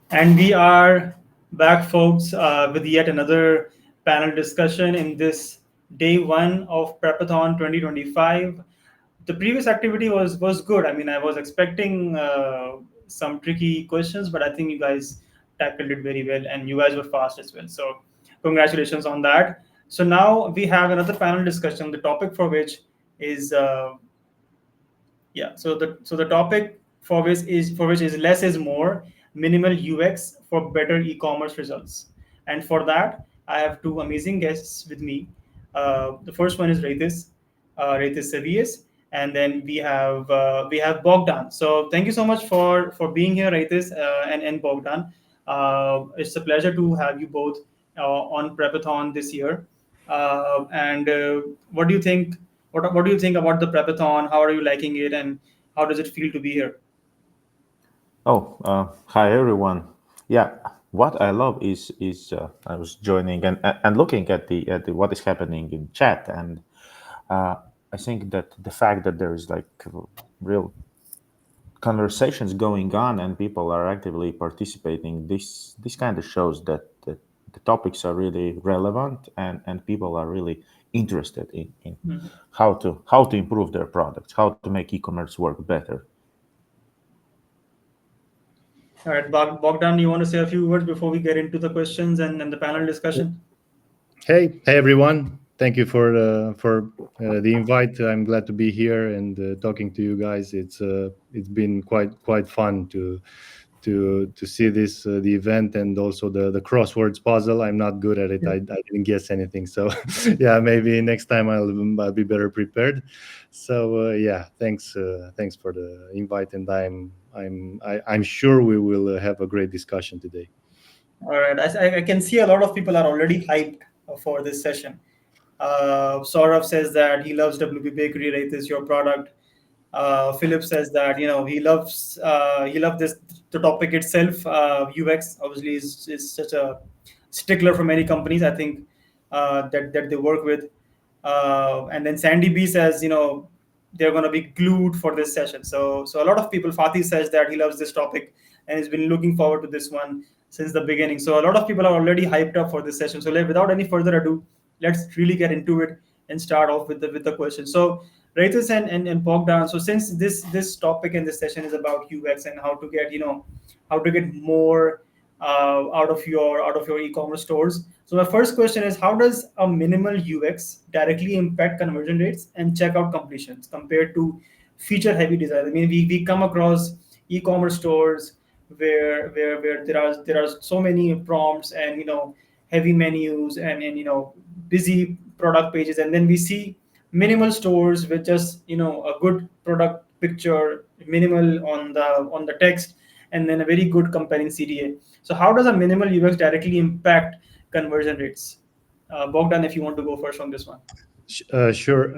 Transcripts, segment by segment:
And we are back, folks, with yet another panel discussion in this day one of Prepathon 2025. The previous activity was good. I mean, I was expecting some tricky questions, but I think you guys tackled it very well, and you guys were fast as well. So, congratulations on that. So now we have another panel discussion. The topic for which is yeah. So the topic for which is less is more, minimal UX for better e-commerce results. And for that, I have two amazing guests with me. The first one is Raitis Sevelis, and then we have Bogdan. So thank you so much for being here, Raitis and Bogdan. It's a pleasure to have you both on Prepathon this year. And what do you think? What do you think about the Prepathon? How are you liking it, and how does it feel to be here? Oh, hi everyone. Yeah, what I love is I was joining and looking at the what is happening in chat, and uh, I think that the fact that there is like real conversations going on and people are actively participating, this kind of shows that the topics are really relevant and people are really interested in how to improve their products, how to make e-commerce work better. All right, Bogdan, you want to say a few words before we get into the questions and the panel discussion? Hey everyone! Thank you for the invite. I'm glad to be here and talking to you guys. It's been quite fun to see this the event and also the crosswords puzzle. I'm not good at it. I didn't guess anything, so yeah, maybe next time I'll be better prepared. So yeah, thanks for the invite, and I'm sure we will have a great discussion today. All right, I can see a lot of people are already hyped for this session. Saurav says that he loves WP Bakery, right? Is your product. Philip says that he loved this the topic itself. UX obviously is such a stickler for many companies. I think that they work with. And then Sandy B says they're going to be glued for this session. So a lot of people. Fatih says that he loves this topic and has been looking forward to this one since the beginning. So a lot of people are already hyped up for this session. So without any further ado, let's really get into it and start off with the question. So Raitis and Bogdan. So since this topic and this session is about UX and how to get more out of your e-commerce stores. So my first question is, how does a minimal UX directly impact conversion rates and checkout completions compared to feature-heavy design? I mean, we come across e-commerce stores where there are so many prompts and heavy menus and busy product pages, and then we see minimal stores with just a good product picture, minimal on the text, and then a very good compelling CTA. So how does a minimal UX directly impact conversion rates? Bogdan, if you want to go first on this one. Sure.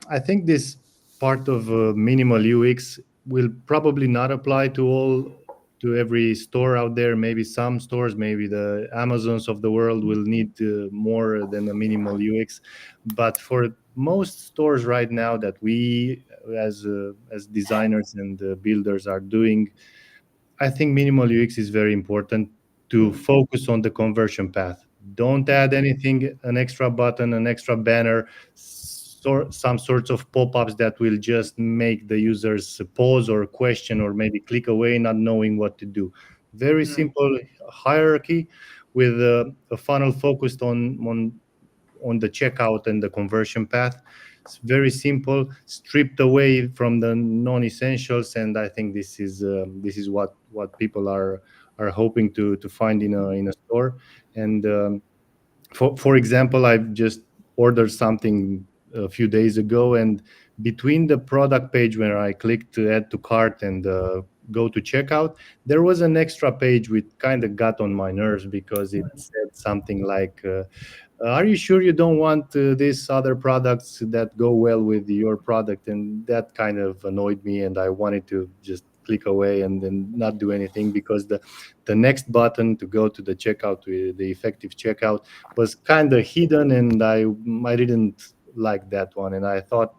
I think this part of minimal UX will probably not apply to every store out there. Maybe some stores, maybe the Amazons of the world will need more than a minimal UX. But for most stores right now that we as designers and builders are doing, I think minimal UX is very important to focus on the conversion path. Don't add anything, an extra button, an extra banner, some sorts of pop-ups that will just make the users pause or question or maybe click away, not knowing what to do. Very simple hierarchy with a funnel focused on the checkout and the conversion path. It's very simple, stripped away from the non-essentials, and I think this is what people are hoping to find in a store. And for example, I've just ordered something a few days ago, and between the product page where I clicked to add to cart and go to checkout, there was an extra page which kind of got on my nerves because it said something like, are you sure you don't want these other products that go well with your product? And that kind of annoyed me, and I wanted to just click away and then not do anything, because the next button to go to the checkout, to the effective checkout, was kind of hidden, and I didn't like that one. And I thought,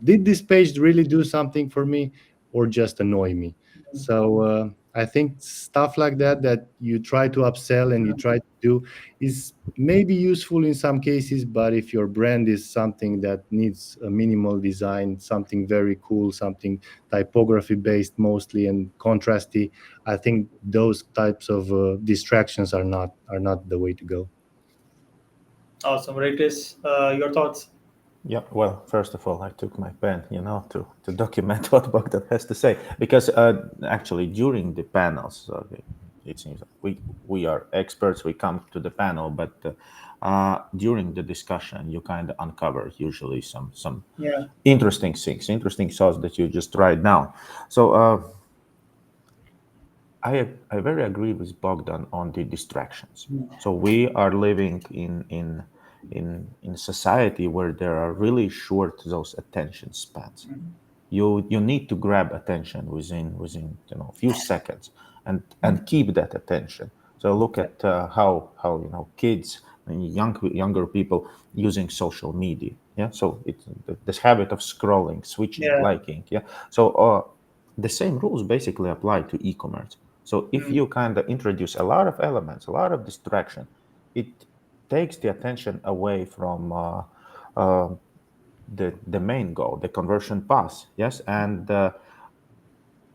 did this page really do something for me or just annoy me? So I think stuff like that you try to upsell and you try to do is maybe useful in some cases, but if your brand is something that needs a minimal design, something very cool, something typography based mostly and contrasty, I think those types of distractions are not the way to go. Awesome. Raitis, your thoughts? Yeah, well, first of all, I took my pen, to document what Bogdan has to say, because actually during the panels, it seems like we are experts. We come to the panel, but during the discussion, you kind of uncover usually some Yeah. interesting things, interesting thoughts that you just write down. So I very agree with Bogdan on the distractions. So we are living in a society where there are really short those attention spans. You need to grab attention within a few seconds and keep that attention. So look at how kids and younger people using social media. Yeah, so it's this habit of scrolling, switching, Yeah. liking. Yeah, so the same rules basically apply to e-commerce. So if you kind of introduce a lot of elements, a lot of distraction, it takes the attention away from uh, the main goal, the conversion path. Yes, and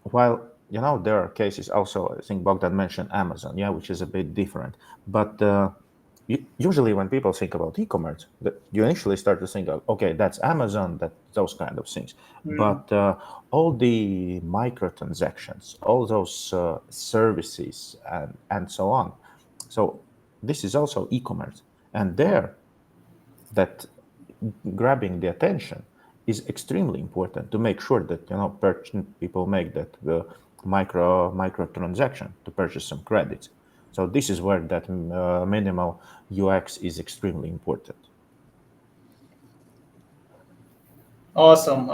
while there are cases also, I think Bogdan mentioned Amazon, yeah, which is a bit different. But usually when people think about e-commerce, you initially start to think of, okay, that's Amazon, that those kind of things. But all the microtransactions, all those services and so on. So this is also e-commerce, and there that grabbing the attention is extremely important to make sure that people make that micro transaction to purchase some credits. So this is where that minimal UX is extremely important. Awesome.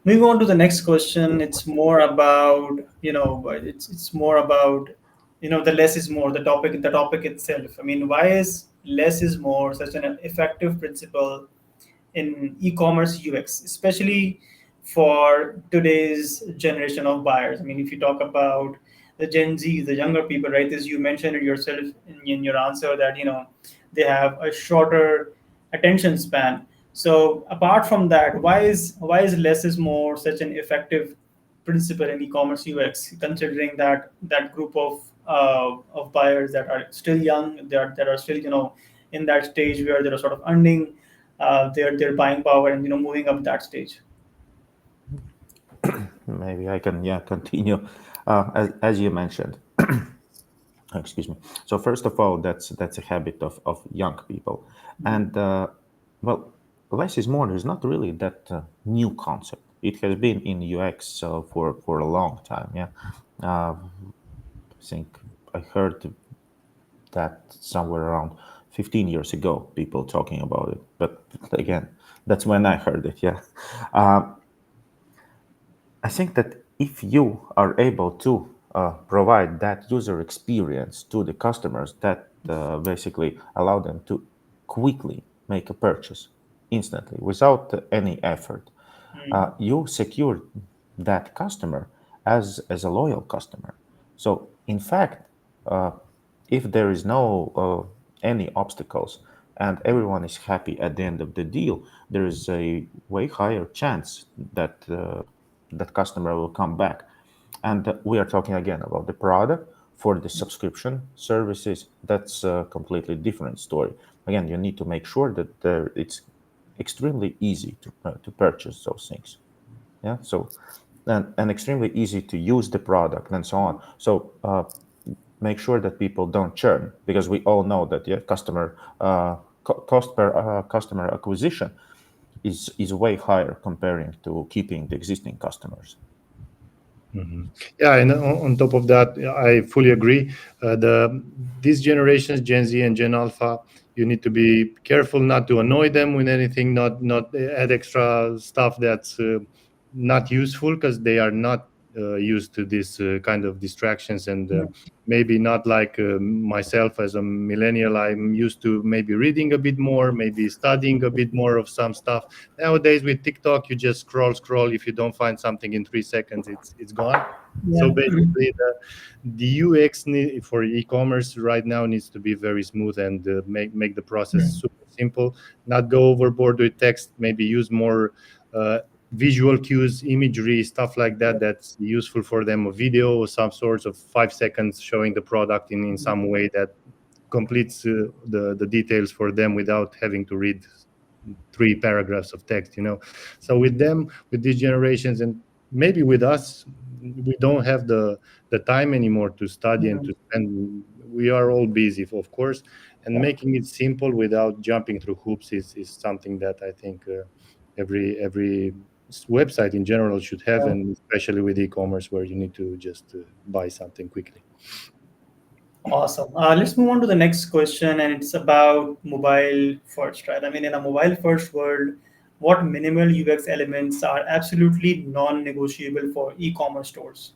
Moving on to the next question. It's more about, it's more about, the less is more, the topic itself. I mean, why is less is more such an effective principle in e-commerce UX, especially for today's generation of buyers? I mean, if you talk about the Gen Z, the younger people, right? As you mentioned it yourself in your answer, that they have a shorter attention span. So apart from that, why is less is more such an effective principle in e-commerce UX, considering that group of buyers that are still young, that are still in that stage where they're sort of earning their buying power and moving up that stage. Maybe I can continue as you mentioned. Excuse me. So first of all, that's a habit of young people, and well, less is more is not really that new concept. It has been in UX for a long time. Yeah, I think I heard that somewhere around 15 years ago, people talking about it. But again, that's when I heard it. Yeah, uh, I think that if you are able to provide that user experience to the customers, that basically allow them to quickly make a purchase instantly without any effort, you secure that customer as a loyal customer. So in fact, uh, if there is no any obstacles and everyone is happy at the end of the deal, there is a way higher chance that that customer will come back. And we are talking again about the product. For the subscription services, that's a completely different story. Again, you need to make sure that it's extremely easy to purchase those things. Yeah, so and extremely easy to use the product and so on. So make sure that people don't churn, because we all know that customer cost per customer acquisition is way higher comparing to keeping the existing customers. Yeah, and on top of that, I fully agree. These generations, Gen Z and Gen Alpha, you need to be careful not to annoy them with anything, not add extra stuff that's not useful, because they are not used to this kind of distractions, and maybe not like myself as a millennial. I'm used to maybe reading a bit more, maybe studying a bit more of some stuff. Nowadays with TikTok, you just scroll. If you don't find something in 3 seconds, it's gone. So Yeah. basically, the UX for e-commerce right now needs to be very smooth and make the process super simple. Not go overboard with text. Maybe use more visual cues, imagery, stuff like that. That's useful for them. A video or some sorts of 5 seconds showing the product in some way that completes the details for them without having to read 3 paragraphs of text. So with them, with these generations, and maybe with us, we don't have the time anymore to study and to spend. We are all busy, of course, and making it simple without jumping through hoops is something that I think every website in general should have, and especially with e-commerce where you need to just buy something quickly. Awesome. Let's move on to the next question, and it's about mobile first, right? I mean, in a mobile first world, what minimal UX elements are absolutely non-negotiable for e-commerce stores?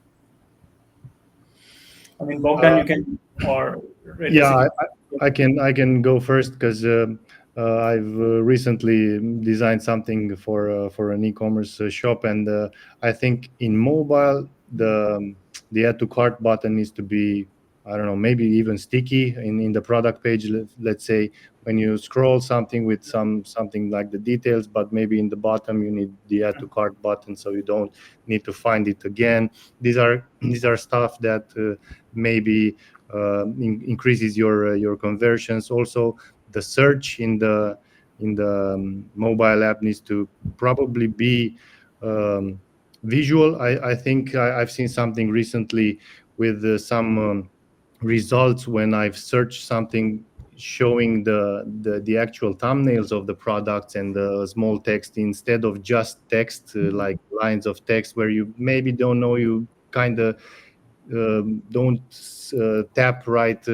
I mean, Bogdan, Uh, you can, or Raitis, yeah, if I can go first because I've recently designed something for an e-commerce shop, and I think in mobile the add to cart button needs to be, I don't know, maybe even sticky in the product page. Let's say when you scroll something with something like the details, but maybe in the bottom you need the add to cart button so you don't need to find it again. These are stuff that maybe increases your conversions. Also, the search in the mobile app needs to probably be um, visual. I think I've seen something recently with some results when I've searched something showing the actual thumbnails of the products and the small text instead of just text, like lines of text where you maybe don't know, you kind of don't tap right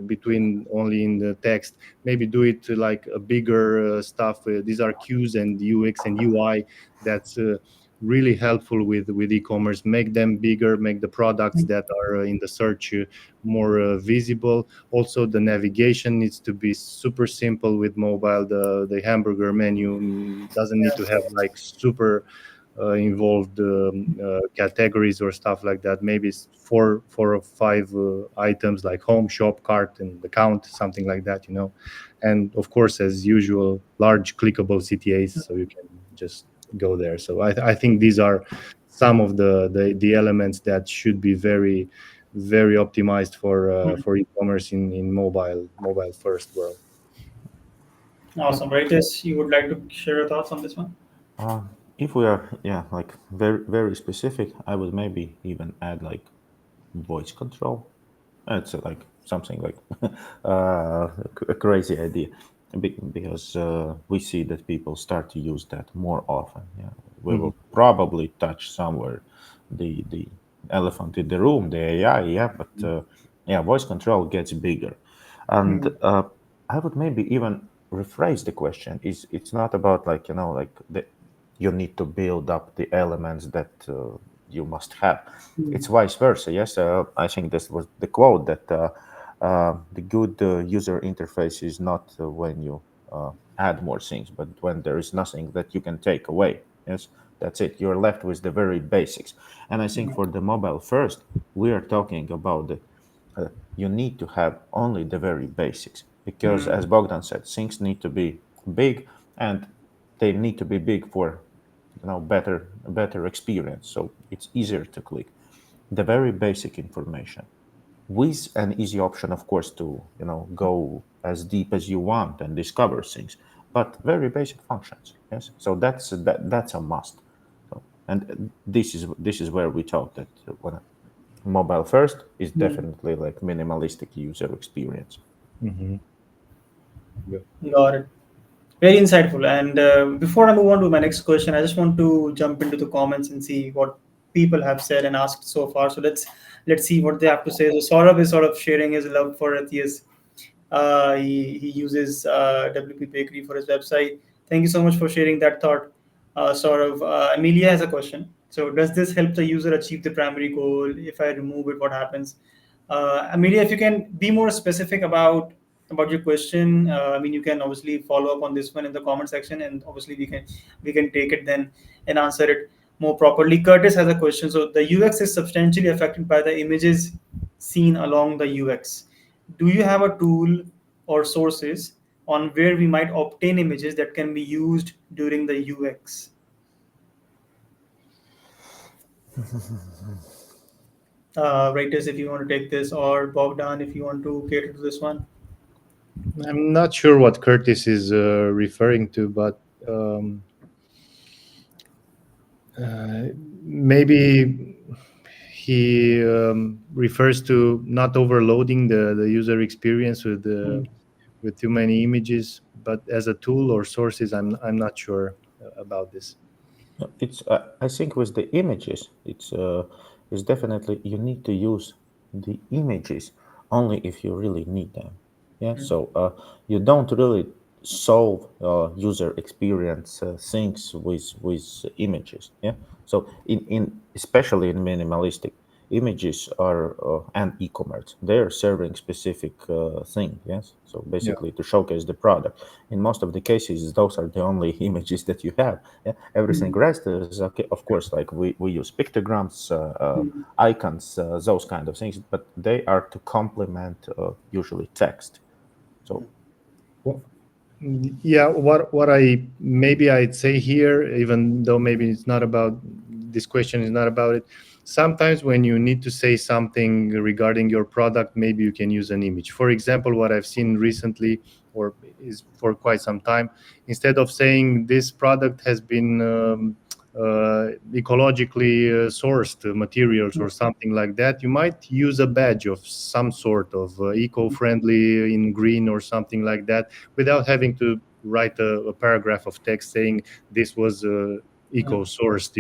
between only in the text. Maybe do it like a bigger stuff. These are cues and UX and UI that's really helpful with e-commerce. Make them bigger, make the products that are in the search more visible. Also, the navigation needs to be super simple with mobile. The hamburger menu doesn't need to have like super involved categories or stuff like that. Maybe it's four or five items like home, shop, cart, and account, something like that. And of course, as usual, large clickable CTAs, so you can just go there. So I think these are some of the elements that should be very, very optimized for e-commerce in mobile first world. awesome. Raitis, you would like to share your thoughts on this one? Uh, if we are, yeah, like very specific, I would maybe even add like voice control. It's like something like a crazy idea, because we see that people start to use that more often. Yeah, we will probably touch somewhere the elephant in the room, the AI. Yeah, but yeah, voice control gets bigger, and I would maybe even rephrase the question. Is it's not about like like you need to build up the elements that you must have. It's vice versa. Yes, I think this was the quote that the good user interface is not when you add more things, but when there is nothing that you can take away. Yes, that's it. You're left with the very basics. And I think for the mobile first, we are talking about the you need to have only the very basics, because as Bogdan said, things need to be big, and they need to be big for better experience, so it's easier to click the very basic information, with an easy option, of course, to go as deep as you want and discover things, but very basic functions. Yes, so that's a must. So, and this is where we talk that when mobile first is definitely like minimalistic user experience. Mhm. Yeah. Got it. Very insightful. And before I move on to my next question, I just want to jump into the comments and see what people have said and asked so far. So let's see what they have to say. So Saurabh is sort of sharing his love for Raitis. He uses WP Bakery for his website. Thank you so much for sharing that thought, Saurabh. Amelia has a question. So does this help the user achieve the primary goal? If I remove it, what happens? Amelia, if you can be more specific about your question, I mean, you can obviously follow up on this one in the comment section, and obviously we can take it then and answer it more properly. Curtis has a question. So the UX is substantially affected by the images seen along the UX. Do you have a tool or sources on where we might obtain images that can be used during the UX? Writers, if you want to take this, or Bogdan, if you want to cater to this one. I'm not sure what Curtis is referring to, but maybe he refers to not overloading the user experience with too many images. But as a tool or sources, I'm not sure about this. It's I think with the images, it's definitely you need to use the images only if you really need them. Yeah, so you don't really solve user experience things with images. Yeah, so in especially in minimalistic images are and e-commerce, they're serving specific thing. Yes, so Yeah. basically to showcase the product. In most of the cases, those are the only images that you have. Yeah, everything rest is okay. Of course, like we use pictograms, icons, those kind of things, but they are to complement usually text. So Well, yeah, what I maybe I'd say here, even though maybe it's not about this question is not about it. Sometimes when you need to say something regarding your product, maybe you can use an image. For example, what I've seen recently, or is for quite some time, instead of saying this product has been ecologically sourced materials or something like that, you might use a badge of some sort of eco-friendly in green or something like that, without having to write a paragraph of text saying this was eco-sourced.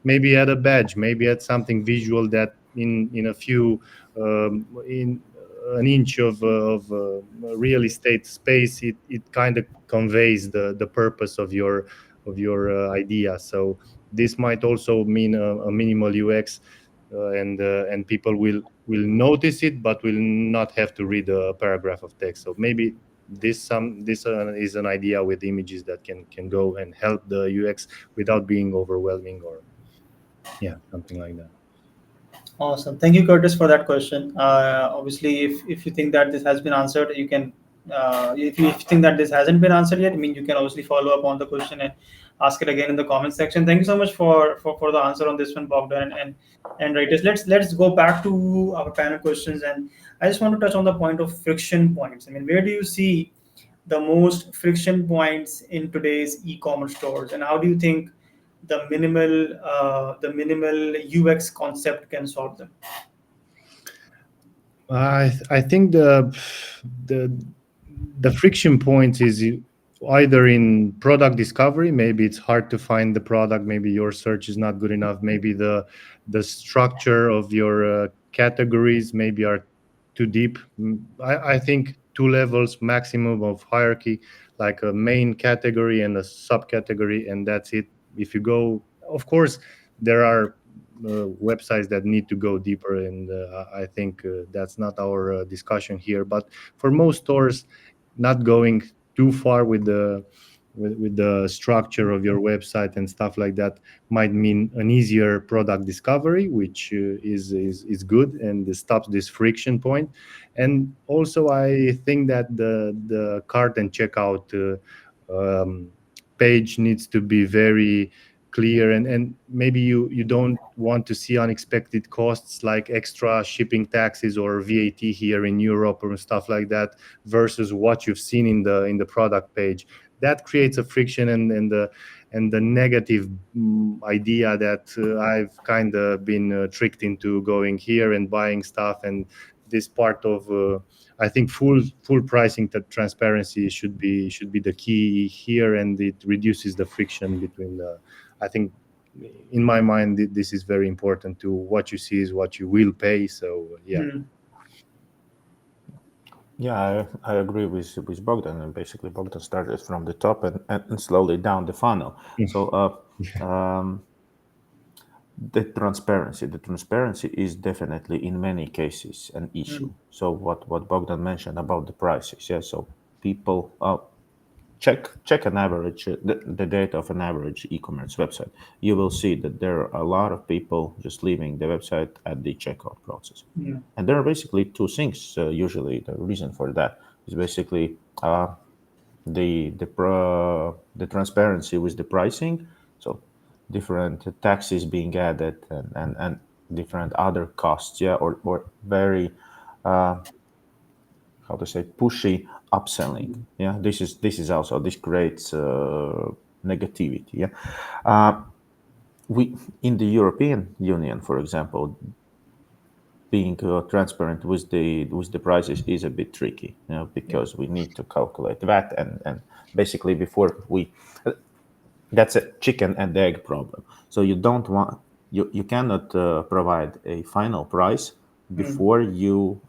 Maybe add a badge, maybe add something visual that in a few in an inch of real estate space, it kind of conveys the purpose of your idea. So this might also mean a minimal UX, and people will notice it, but will not have to read a paragraph of text. So maybe this is an idea with images that can go and help the UX without being overwhelming, or something like that. Awesome. Thank you, Curtis, for that question. Obviously, if you think that this has been answered, you can. If you think that this hasn't been answered yet, I mean, you can obviously follow up on the question and ask it again in the comment section. Thank you so much for the answer on this one, Bogdan and Raitis. Let's go back to our panel questions, and I just want to touch on the point of friction points. I mean, where do you see the most friction points in today's e-commerce stores, and how do you think the minimal UX concept can solve them? I think the friction point is either in product discovery. Maybe it's hard to find the product. Maybe your search is not good enough. Maybe the structure of your categories maybe are too deep. I think 2 levels maximum of hierarchy, like a main category and a subcategory, and that's it. If you go, of course, there are websites that need to go deeper, and I think that's not our discussion here. But for most stores, not going too far with the structure of your website and stuff like that might mean an easier product discovery, which is good and stops this friction point. And also, I think that the cart and checkout page needs to be very clear, and maybe you don't want to see unexpected costs like extra shipping taxes or VAT here in Europe or stuff like that, versus what you've seen in the product page. That creates a friction and the negative idea that I've kind of been tricked into going here and buying stuff. And this part of I think full pricing transparency should be the key here, and it reduces the friction between the. I think, in my mind, this is very important. To what you see is what you will pay. So yeah, I agree with Bogdan. And basically, Bogdan started from the top and slowly down the funnel. So the transparency is definitely in many cases an issue. So what Bogdan mentioned about the prices, yeah, so people check an average the data of an average e-commerce website. You will see that there are a lot of people just leaving the website at the checkout process. Yeah. And there are basically two things. Usually the reason for that is basically the transparency with the pricing. So different taxes being added and different other costs, yeah, or very how to say pushy upselling. Yeah, this is also this creates negativity. Yeah, we in the European Union, for example, being transparent with the prices is a bit tricky, you know, because we need to calculate that and basically before we that's a chicken and egg problem. So you don't want you cannot provide a final price before you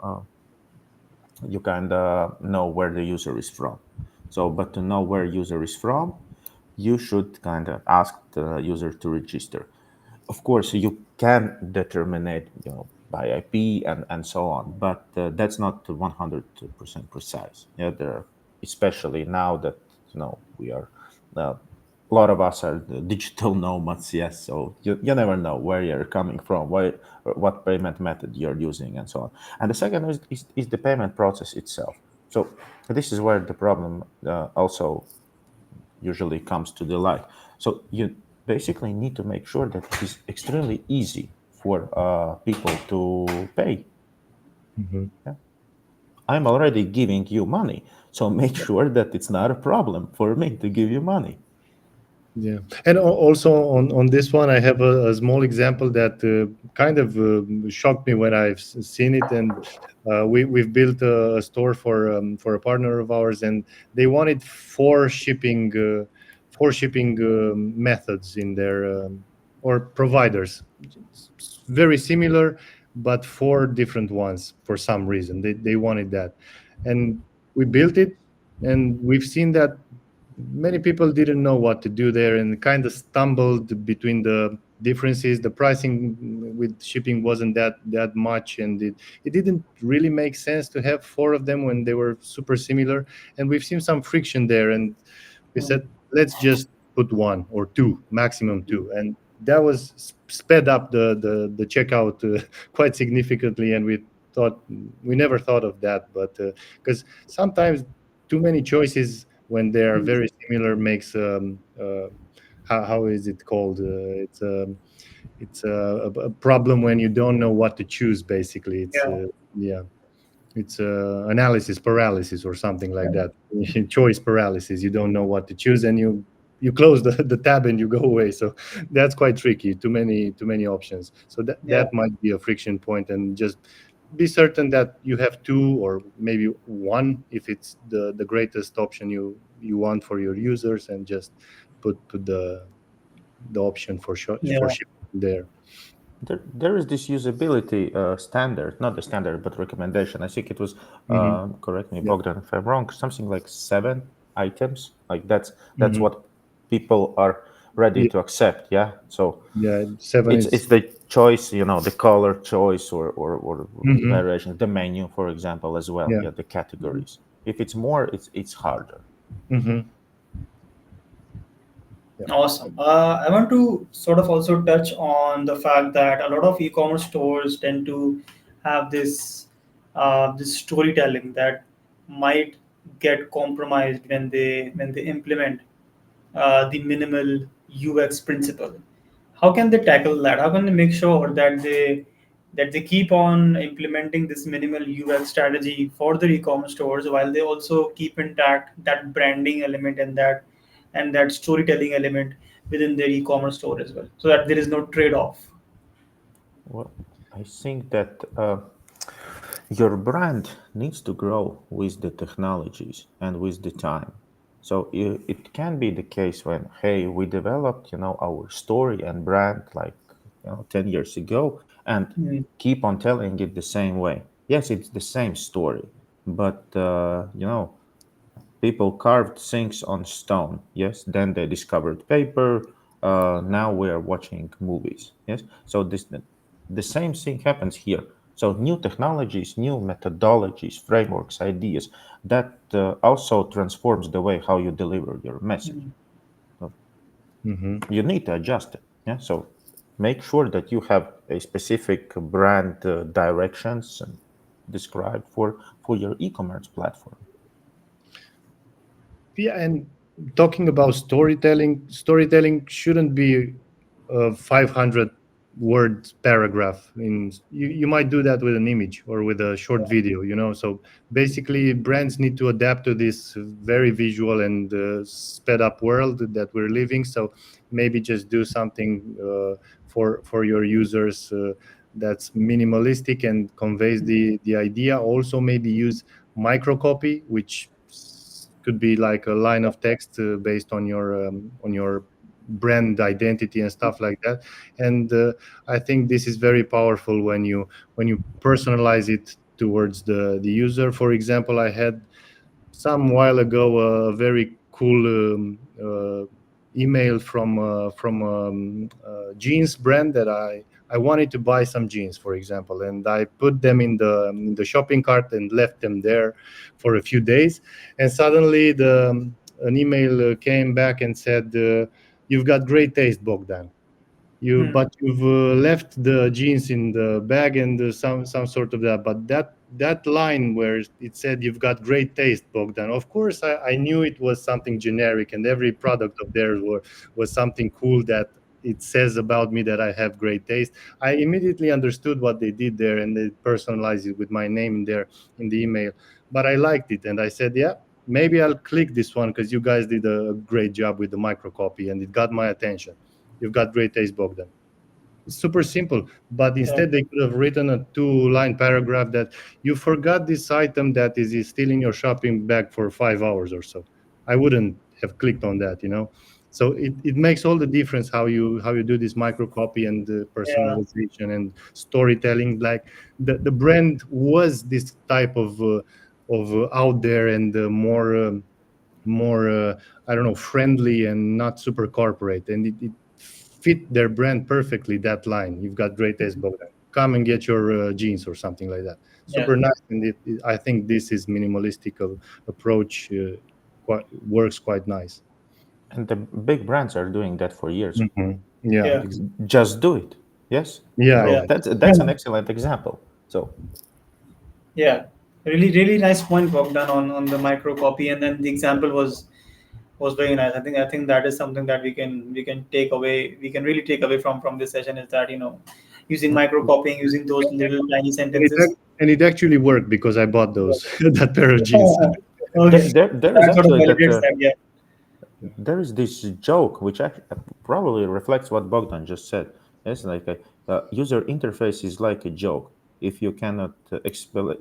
kind of know where the user is from. So, but to know where user is from, you should kind of ask the user to register. Of course, you can determine it, you know, by IP and so on, but that's not 100% precise. Yeah, there, especially now that you know we are. A lot of us are the digital nomads, yes. So you never know where you're coming from, what payment method you're using, and so on. And the second is the payment process itself. So this is where the problem also usually comes to the light. So you basically need to make sure that it is extremely easy for people to pay. Mhm. Yeah? I'm already giving you money, so make sure that it's not a problem for me to give you money. Yeah, and also on this one, I have a small example that kind of shocked me when I've seen it. And we've built a store for a partner of ours, and they wanted four shipping methods in their or providers, very similar, but four different ones for some reason. They wanted that, and we built it, and we've seen that many people didn't know what to do there and kind of stumbled between the differences. The pricing with shipping wasn't that much, and it didn't really make sense to have four of them when they were super similar. And we've seen some friction there, and we said, let's just put one or two, maximum two. And that was sped up the checkout quite significantly. And we never thought of that, but because sometimes too many choices when they are very similar makes how is it called? It's a problem when you don't know what to choose. Basically, it's Yeah. yeah, it's analysis paralysis or something like that. Choice paralysis. You don't know what to choose, and you close the tab and you go away. So that's quite tricky. Too many options. So Yeah. that might be a friction point, and just be certain that you have two or maybe one if it's the greatest option you want for your users, and just put the option for Yeah. shipping there. There is this usability standard, not the standard, but recommendation. I think it was, Hmm. correct me, Yeah. Bogdan, if I'm wrong, something like 7 items. Like that's Hmm. what people are ready Yeah, to accept. Yeah. So yeah, seven it's is. the choice, you know, the color choice or Hmm. variations, the menu, for example, as well. Yeah. Yeah, the categories. If it's more, it's harder. Hmm. Yeah. Awesome. I want to sort of also touch on the fact that a lot of e-commerce stores tend to have this storytelling that might get compromised when they implement the minimal UX principle. How can they tackle that? How can they make sure that they keep on implementing this minimal UX strategy for their e-commerce stores while they also keep intact that branding element and that storytelling element within their e-commerce store as well, so that there is no trade-off. Well, I think that your brand needs to grow with the technologies and with the time. So it can be the case when, hey, we developed, you know, our story and brand like, you know, 10 years ago and Mm. keep on telling it the same way. Yes, it's the same story, but, you know, people carved things on stone. Yes, then they discovered paper. now we are watching movies. Yes, so the same thing happens here. So new technologies, new methodologies, frameworks, ideas that also transforms the way how you deliver your message. So Hmm. you need to adjust it. Yeah, so make sure that you have a specific brand directions and described for your e-commerce platform. Yeah, and talking about storytelling shouldn't be a 500 word paragraph. You might do that with an image or with a short video, so basically brands need to adapt to this very visual and sped up world that we're living. So maybe just do something for your users that's minimalistic and conveys the idea. Also maybe use microcopy, which could be like a line of text based on your brand identity and stuff like that. And I think this is very powerful when you personalize it towards the user. For example, I had some while ago a very cool email from jeans brand that I wanted to buy some jeans, for example, and I put them in the shopping cart and left them there for a few days, and suddenly an email came back and said, "You've got great taste, Bogdan. You've left the jeans in the bag and some sort of that." But that line where it said, "You've got great taste, Bogdan," of course I knew it was something generic, and every product of theirs was something cool that it says about me that I have great taste. I immediately understood what they did there, and they personalized it with my name in there in the email. But I liked it, and I said, yeah, maybe I'll click this one because you guys did a great job with the microcopy and it got my attention. You've got great taste, Bogdan. It's super simple, but Yeah. instead they could have written a two-line paragraph that you forgot this item that is still in your shopping bag for 5 hours or so. I wouldn't have clicked on that. So it makes all the difference how you do this micro copy and Yeah. personalization and storytelling. Like the brand was this type of out there and more I don't know, friendly and not super corporate, and it fit their brand perfectly. That line, "You've got great taste, Bogdan. Come and get your jeans," or something like that. Yeah. Super nice, and I think this is minimalistic approach works quite nice. And the big brands are doing that for years. Yeah, Yeah. Just do it. Yes. yeah, So Yeah. yeah. that's an excellent example. So Yeah. Really, really nice point, Bogdan, on the micro copy, and then the example was very nice. I think that is something that we can take away. We can really take away from this session is that using micro copying, using those little tiny And it, sentences. and it actually worked because I bought those that pair of jeans. Okay. there is That sort of actually that validates that. Yeah. there is this joke which probably reflects what Bogdan just said. It's like a user interface is like a joke. If you cannot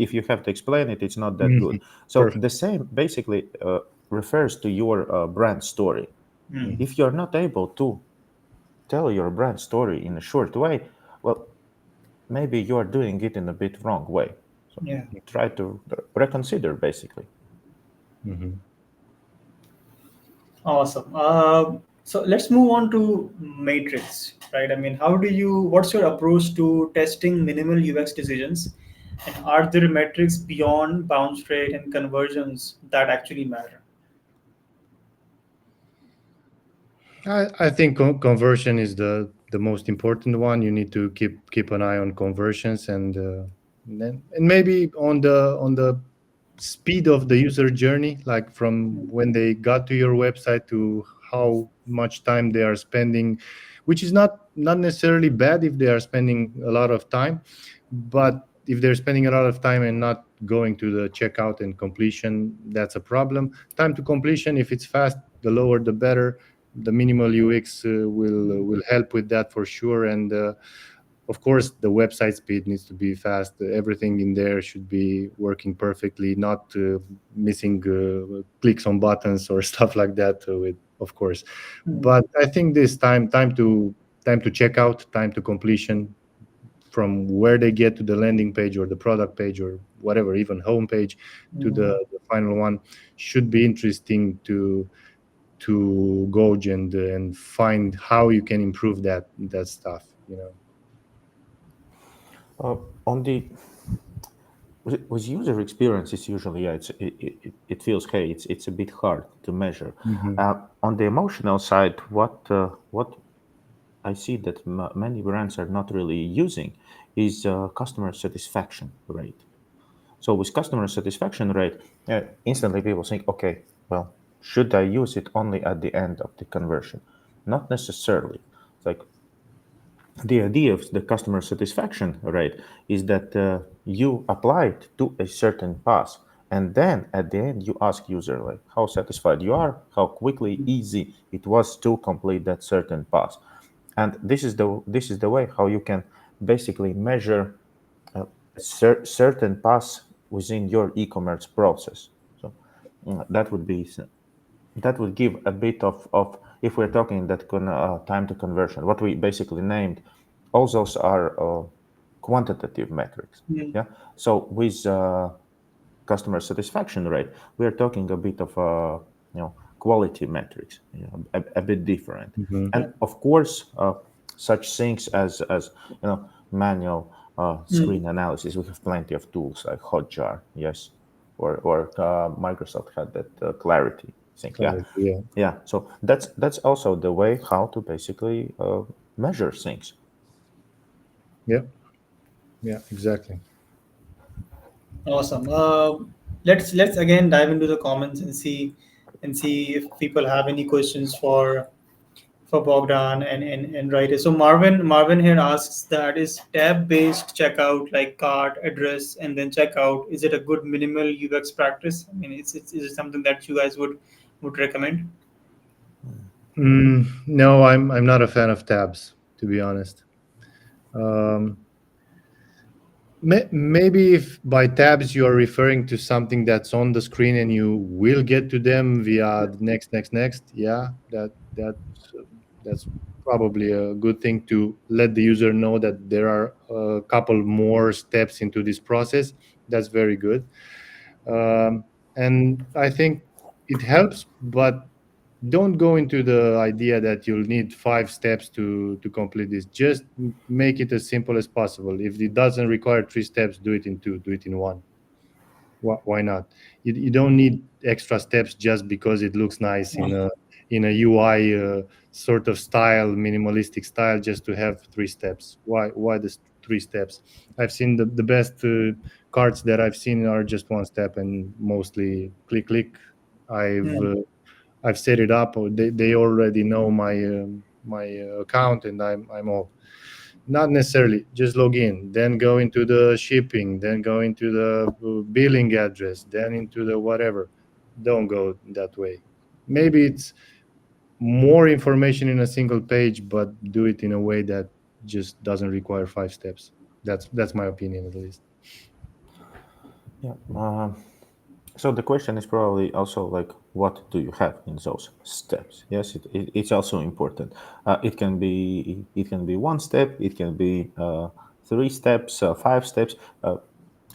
if you have to explain it, it's not that good. Mhm. So Perfect. the same basically refers to your brand story. Hmm. If you're not able to tell your brand story in a short way, well, maybe you are doing it in a bit wrong way. So Yeah. try to reconsider basically. Mhm. Awesome. So let's move on to matrix, right? I mean, what's your approach to testing minimal UX decisions? And are there metrics beyond bounce rate and conversions that actually matter? I think conversion is the most important one. You need to keep an eye on conversions, and maybe on the speed of the user journey, like from when they got to your website to how much time they are spending, which is not necessarily bad if they are spending a lot of time, but if they're spending a lot of time and not going to the checkout and completion, that's a problem. Time to completion, if it's fast, the lower the better. The minimal UX will help with that for sure. And of course, the website speed needs to be fast. Everything in there should be working perfectly, not missing clicks on buttons or stuff like that. Of course, Hmm. but I think this time to check out, time to completion, from where they get to the landing page or the product page or whatever, even home page, to Hmm. the final one, should be interesting to gauge and find how you can improve that stuff, On the with user experience, it's usually it feels, hey, it's a bit hard to measure. On the emotional side, what I see that many brands are not really using is customer satisfaction rate. So with customer satisfaction rate, instantly people think, okay, well, should I use it only at the end of the conversion? Not necessarily. It's like the idea of the customer satisfaction rate is that you apply it to a certain pass, and then at the end you ask user like how satisfied you are, how quickly, easy it was to complete that certain pass. And this is the way how you can basically measure a certain pass within your e-commerce process. So that would be that would give a bit of if we're talking that time to conversion, what we basically named, all those are quantitative metrics. Yeah. So with customer satisfaction rate, we are talking a bit of quality metrics, a bit different. And of course, such things as manual screen analysis. We have plenty of tools like Hotjar, yes, or Microsoft had that Clarity thing. Yeah. So that's also the way how to basically measure things. Yeah, exactly. Awesome. Let's again dive into the comments and see if people have any questions for Bogdan and Raitis. So Marvin here asks that is tab based checkout like cart address and then checkout, is it a good minimal UX practice? I mean, is it something that you guys would recommend? No, I'm not a fan of tabs, to be honest. Maybe if by tabs you are referring to something that's on the screen and you will get to them via the next, yeah, that's probably a good thing to let the user know that there are a couple more steps into this process. That's very good. And I think it helps, but don't go into the idea that you'll need 5 steps to complete this. Just make it as simple as possible. If it doesn't require 3 steps, do it in 2, do it in 1. Why not? You don't need extra steps just because it looks nice in a UI sort of style, minimalistic style, just to have 3 steps. Why the 3 steps? I've seen the best cards that I've seen are just 1 step and mostly click. I've uh, I've set it up, or they already know my account, and I'm all. Not necessarily. Just log in, then go into the shipping, then go into the billing address, then into the whatever. Don't go that way. Maybe it's more information in a single page, but do it in a way that just doesn't require 5 steps. That's my opinion, at least. Yeah. So the question is probably also like, what do you have in those steps? Yes, it's also important. It can be 1 step, it can be 3 steps, 5 steps.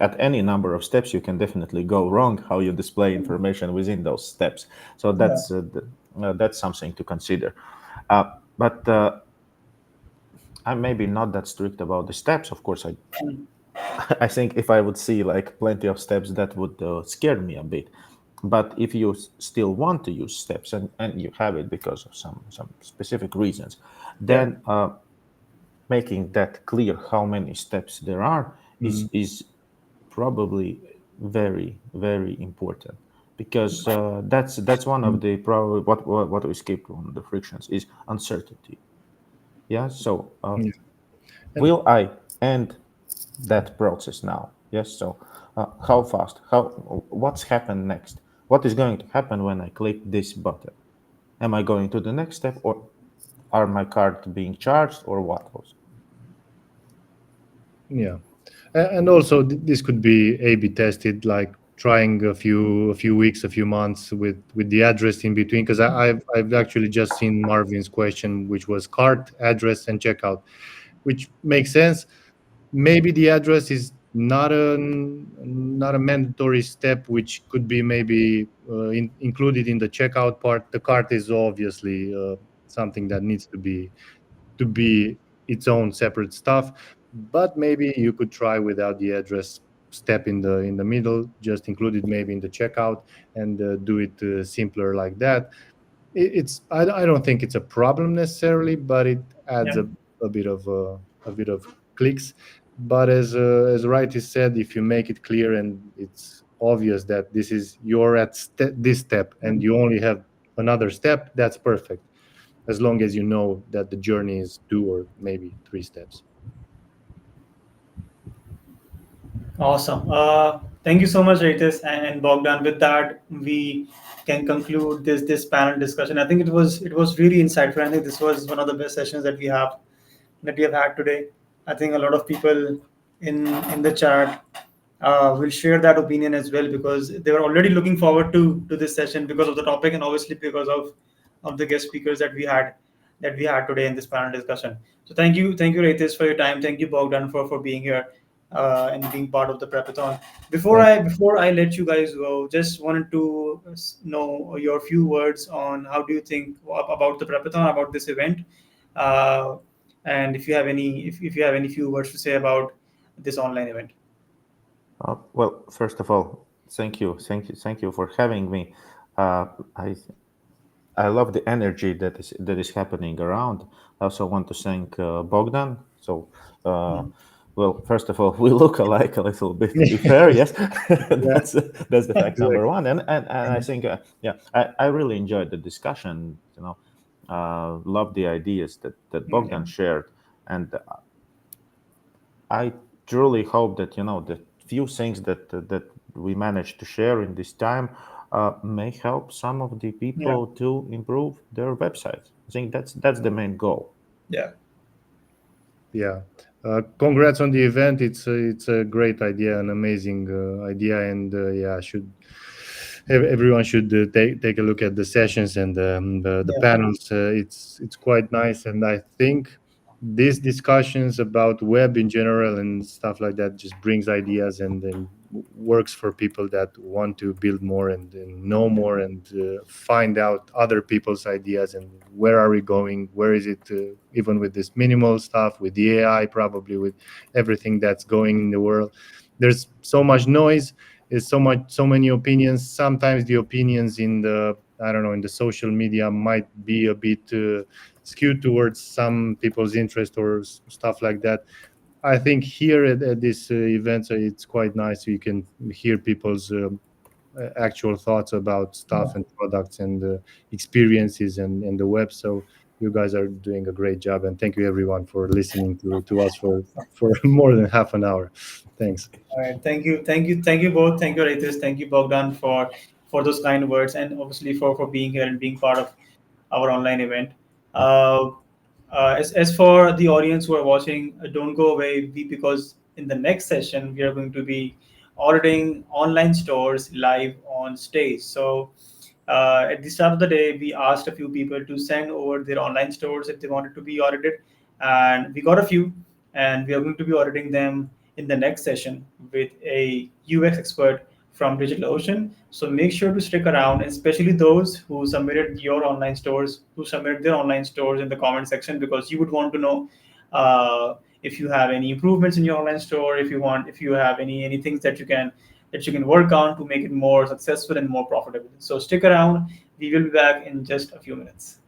At any number of steps, you can definitely go wrong how you display information within those steps. So that's something to consider. But I'm maybe not that strict about the steps. Of course, I think if I would see like plenty of steps, that would scare me a bit. But if you still want to use steps and you have it because of some specific reasons, then making that clear how many steps there are is probably very, very important, because that's one of the probably what we skipped on the frictions is uncertainty. Yeah. So Yeah. will I end that process now? Yes. So how fast? What's happened next? What is going to happen when I click this button? Am I going to the next step, or are my card being charged, or what was? Yeah, and also this could be A/B tested, like trying a few weeks, a few months with the address in between. Because I've actually just seen Marvin's question, which was cart address and checkout, which makes sense. Maybe the address is not a mandatory step, which could be maybe included in the checkout part. The cart is obviously something that needs to be its own separate stuff, but maybe you could try without the address step in the middle, just include it maybe in the checkout, and do it simpler like that. I don't think it's a problem necessarily, but it adds Yeah. a bit of a bit of clicks. But as Raitis said, if you make it clear and it's obvious that this is you're at this step and you only have another step, that's perfect, as long as you know that the journey is 2 or maybe 3 steps. Awesome. Thank you so much, Raitis and Bogdan. With that, we can conclude this panel discussion. I think it was really insightful. I think this was one of the best sessions that we have had today. I think a lot of people in the chat will share that opinion as well, because they were already looking forward to this session because of the topic, and obviously because of the guest speakers that we had today in this panel discussion. So thank you, Raitis, for your time. Thank you, Bogdan, for being here and being part of the Prepathon. Before Thank I before I let you guys go, just wanted to know your few words on how do you think about the Prepathon, about this event, uh, and if you have any few words to say about this online event. Well, first of all, thank you for having me. Uh, I I love the energy that is happening around. I also want to thank Bogdan. So, uh, Mhm. well, first of all, we look alike a little bit. To be fair, yes, Yeah, that's the fact number exactly. one. And I think, yeah, I really enjoyed the discussion. Love the ideas that Okay. Bogdan shared, and I truly hope that the few things that we managed to share in this time may help some of the Yeah. people to improve their websites. I think that's the main goal. Yeah. Yeah. Congrats on the event. It's a great idea, an amazing idea, and yeah, should everyone should take a look at the sessions and the Yeah. panels. It's quite nice, and I think these discussions about web in general and stuff like that just brings ideas and works for people that want to build more and know more and find out other people's ideas and where are we going, where is it, even with this minimal stuff, with the AI, probably with everything that's going in the world. There's so much noise, there's so many opinions. Sometimes the opinions in the, I don't know, in the social media might be a bit skewed towards some people's interest or stuff like that. I think here at this event, it's quite nice. You can hear people's actual thoughts about stuff and products and experiences and the web. So you guys are doing a great job, and thank you everyone for listening to us for more than half an hour. Thanks. All right. Thank you both. Thank you, Raitis. Thank you, Bogdan, for those kind words, and obviously for being here and being part of our online event. Uh, as for the audience who are watching, don't go away, because in the next session we are going to be auditing online stores live on stage. So at the start of the day, we asked a few people to send over their online stores if they wanted to be audited, and we got a few, and we are going to be auditing them in the next session with a UX expert from DigitalOcean. So make sure to stick around, especially those who submitted their online stores in the comment section, because you would want to know if you have any improvements in your online store, if you have any things that you can work on to make it more successful and more profitable. So stick around. We will be back in just a few minutes.